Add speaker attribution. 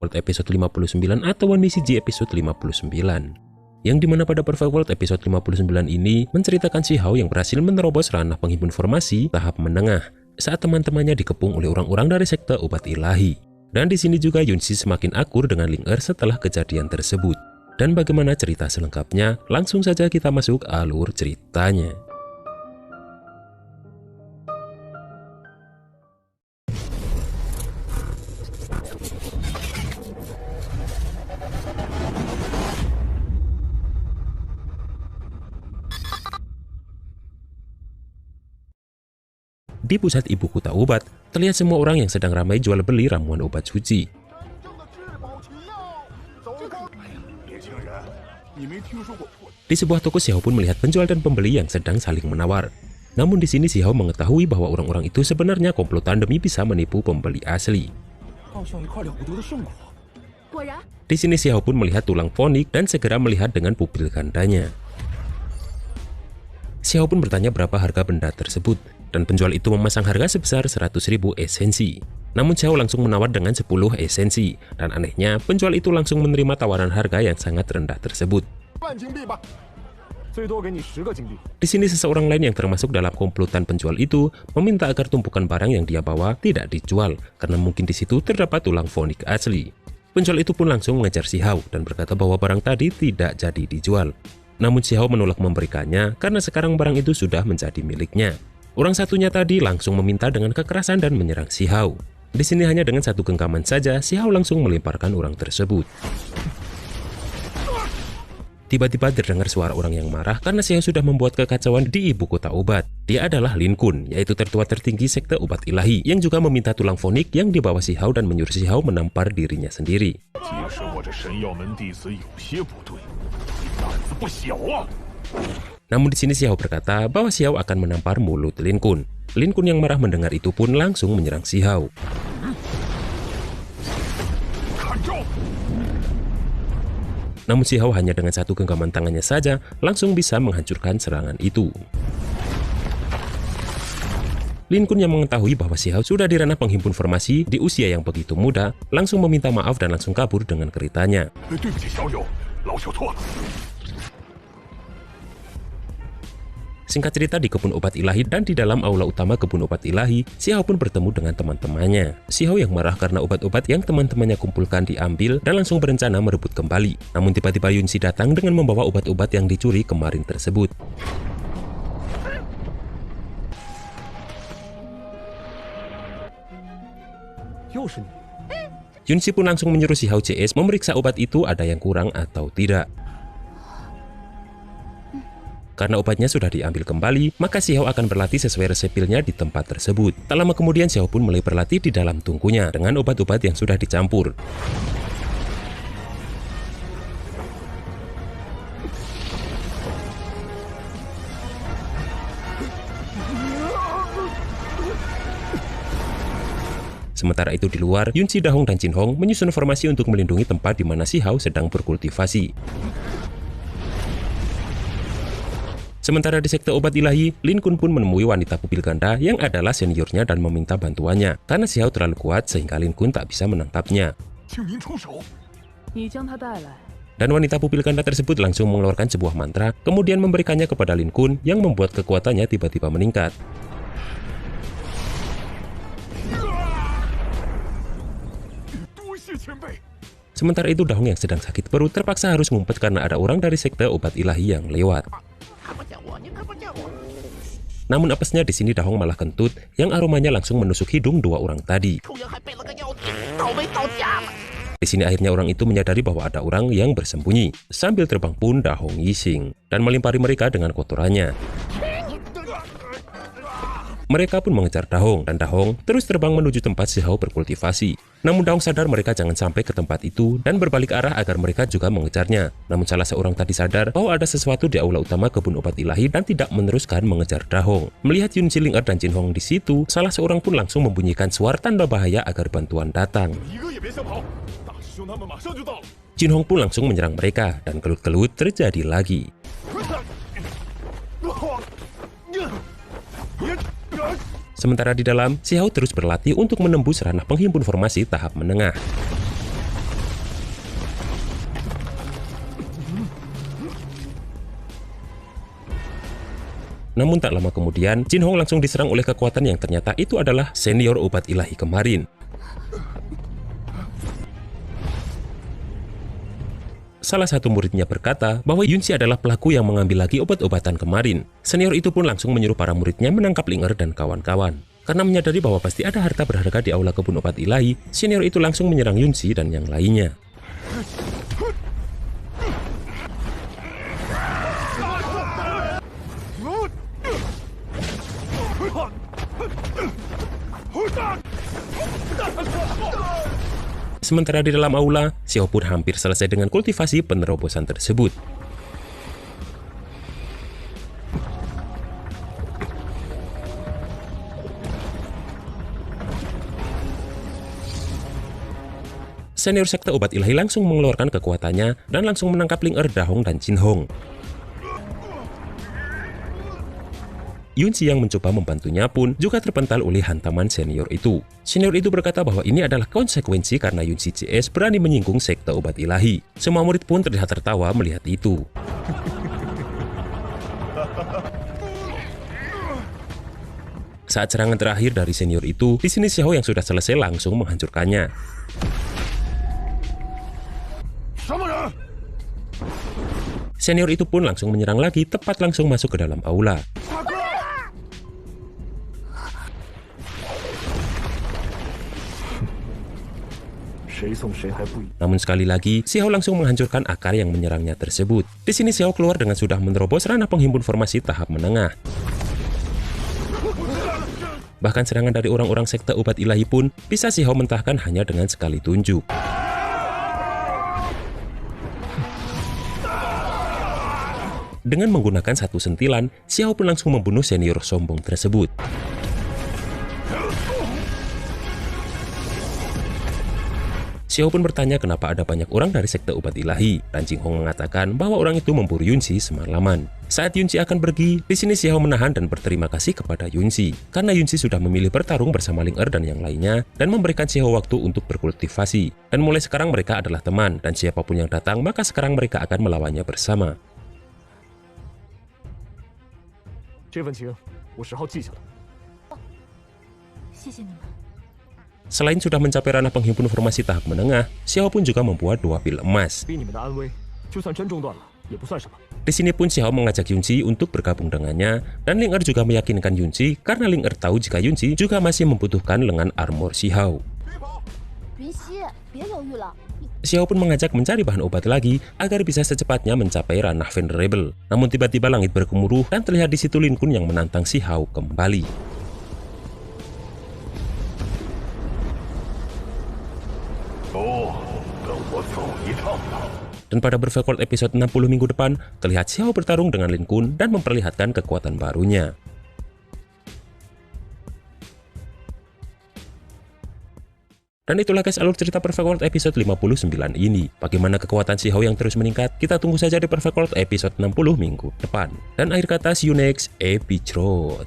Speaker 1: World episode 59 atau One Missy episode 59. Yang dimana pada Perfect World episode 59 ini menceritakan Si Hao yang berhasil menerobos ranah penghimpun formasi tahap menengah saat teman-temannya dikepung oleh orang-orang dari sekte obat ilahi. Dan di sini juga Yunsi semakin akur dengan Ling Er setelah kejadian tersebut. Dan bagaimana cerita selengkapnya? Langsung saja kita masuk alur ceritanya. Di pusat ibu kota obat, terlihat semua orang yang sedang ramai jual beli ramuan obat suci. Di sebuah toko, Si Hao pun melihat penjual dan pembeli yang sedang saling menawar. Namun di sini Si Hao mengetahui bahwa orang-orang itu sebenarnya komplotan demi bisa menipu pembeli asli. Di sini Si Hao pun melihat tulang fonik dan segera melihat dengan pupil gandanya. Si Hao pun bertanya berapa harga benda tersebut, dan penjual itu memasang harga sebesar 100.000 esensi. Namun Si Hao langsung menawar dengan 10 esensi, dan anehnya penjual itu langsung menerima tawaran harga yang sangat rendah tersebut. Di sini seseorang lain yang termasuk dalam komplotan penjual itu meminta agar tumpukan barang yang dia bawa tidak dijual, karena mungkin di situ terdapat tulang fonik asli. Penjual itu pun langsung mengejar Si Hao dan berkata bahwa barang tadi tidak jadi dijual. Namun Si Hao menolak memberikannya karena sekarang barang itu sudah menjadi miliknya. Orang satunya tadi langsung meminta dengan kekerasan dan menyerang Si Hao. Di sini hanya dengan satu genggaman saja, Si Hao langsung melemparkan orang tersebut. Tiba-tiba terdengar suara orang yang marah karena Si Hao sudah membuat kekacauan di ibu kota obat. Dia adalah Lin Kun, yaitu tertua tertinggi sekte obat ilahi, yang juga meminta tulang fonik yang dibawa Si Hao dan menyuruh Si Hao menampar dirinya sendiri. Namun di sini Si Hao berkata bahwa Si Hao akan menampar mulut Lin Kun. Lin Kun yang marah mendengar itu pun langsung menyerang Si Hao. Namun Si Hao hanya dengan satu genggaman tangannya saja langsung bisa menghancurkan serangan itu. Lin Kun yang mengetahui bahwa Si Hao sudah di ranah penghimpun formasi di usia yang begitu muda, langsung meminta maaf dan langsung kabur dengan keritanya. Singkat cerita, di kebun obat ilahi dan di dalam aula utama kebun obat ilahi, Si Hao pun bertemu dengan teman-temannya. Si Hao yang marah karena obat-obat yang teman-temannya kumpulkan diambil dan langsung berencana merebut kembali. Namun tiba-tiba Yunsi datang dengan membawa obat-obat yang dicuri kemarin tersebut. Yunsi pun langsung menyuruh Si Hao CS memeriksa obat itu ada yang kurang atau tidak. Karena obatnya sudah diambil kembali, maka Si Hao akan berlatih sesuai resep pilnya di tempat tersebut. Tak lama kemudian Si Hao pun mulai berlatih di dalam tungkunya dengan obat-obat yang sudah dicampur. Sementara itu di luar, Yunsi, Dahong, dan Jin Hong menyusun formasi untuk melindungi tempat di mana Si Hao sedang berkultivasi. Sementara di sekte obat ilahi, Lin Kun pun menemui wanita pupil ganda yang adalah seniornya dan meminta bantuannya, karena Si Hao terlalu kuat sehingga Lin Kun tak bisa menangkapnya. Dan wanita pupil ganda tersebut langsung mengeluarkan sebuah mantra, kemudian memberikannya kepada Lin Kun yang membuat kekuatannya tiba-tiba meningkat. Sementara itu Dahong yang sedang sakit perut terpaksa harus ngumpet karena ada orang dari sekte obat ilahi yang lewat. Namun apesnya di sini Dahong malah kentut yang aromanya langsung menusuk hidung dua orang tadi. Di sini akhirnya orang itu menyadari bahwa ada orang yang bersembunyi. Sambil terbang pun Dahong ngising dan melempari mereka dengan kotorannya. Mereka pun mengejar Dahong dan Dahong terus terbang menuju tempat Si Hao berkultivasi. Namun Dahong sadar mereka jangan sampai ke tempat itu dan berbalik arah agar mereka juga mengejarnya. Namun salah seorang tadi sadar bahwa ada sesuatu di aula utama kebun obat ilahi dan tidak meneruskan mengejar Dahong. Melihat Yunsi, Ling Er, dan Jin Hong di situ, salah seorang pun langsung membunyikan suara tanda bahaya agar bantuan datang. Jin Hong pun langsung menyerang mereka dan kelut-kelut terjadi lagi. Sementara di dalam, Si Hao terus berlatih untuk menembus ranah penghimpun formasi tahap menengah. Namun tak lama kemudian, Jin Hong langsung diserang oleh kekuatan yang ternyata itu adalah senior obat ilahi kemarin. Salah satu muridnya berkata bahwa Yunzi adalah pelaku yang mengambil lagi obat-obatan kemarin. Senior itu pun langsung menyuruh para muridnya menangkap Ling Er dan kawan-kawan. Karena menyadari bahwa pasti ada harta berharga di aula kebun obat ilahi, senior itu langsung menyerang Yunzi dan yang lainnya. Sementara di dalam aula, Xiao pun hampir selesai dengan kultivasi penerobosan tersebut. Senior sekte obat ilahi langsung mengeluarkan kekuatannya dan langsung menangkap Ling Er, Da Hong, dan Jin Hong. Yunzi yang mencoba membantunya pun juga terpental oleh hantaman senior itu. Senior itu berkata bahwa ini adalah konsekuensi karena Yunzi CS berani menyinggung sekte obat ilahi. Semua murid pun terlihat tertawa melihat itu. Saat serangan terakhir dari senior itu, di sini Xiao yang sudah selesai langsung menghancurkannya. Senior itu pun langsung menyerang lagi, tepat langsung masuk ke dalam aula. Namun sekali lagi, Xiao langsung menghancurkan akar yang menyerangnya tersebut. Di sini Xiao keluar dengan sudah menerobos ranah penghimpun formasi tahap menengah. Bahkan serangan dari orang-orang sekte obat ilahi pun bisa Xiao mentahkan hanya dengan sekali tunjuk. Dengan menggunakan satu sentilan, Xiao pun langsung membunuh senior sombong tersebut. Xiao pun bertanya kenapa ada banyak orang dari sekte obat ilahi, dan Jin Hong mengatakan bahwa orang itu memburu Yunzi semalaman. Saat Yunzi akan pergi, di sini Xiao menahan dan berterima kasih kepada Yunzi, karena Yunzi sudah memilih bertarung bersama Ling Er dan yang lainnya, dan memberikan Xiao waktu untuk berkultivasi. Dan mulai sekarang mereka adalah teman, dan siapapun yang datang, maka sekarang mereka akan melawannya bersama. Selain sudah mencapai ranah penghimpun formasi tahap menengah, Xiao pun juga membuat 2 pil emas. Di sini pun Xiao mengajak Yunzi untuk bergabung dengannya, dan Ling Er juga meyakinkan Yunzi karena Ling Er tahu jika Yunzi juga masih membutuhkan lengan armor Xiao. Xiao pun mengajak mencari bahan obat lagi agar bisa secepatnya mencapai ranah Venerable. Namun tiba-tiba langit bergemuruh dan terlihat di situ Lin Kun yang menantang Xiao kembali. Dan pada Bervelcourt episode 60 minggu depan, terlihat Xiao bertarung dengan Lin Kun dan memperlihatkan kekuatan barunya. Dan itulah guys alur cerita Bervelcourt episode 59 ini. Bagaimana kekuatan Xiao yang terus meningkat? Kita tunggu saja di Bervelcourt episode 60 minggu depan. Dan akhir kata, see you next episode.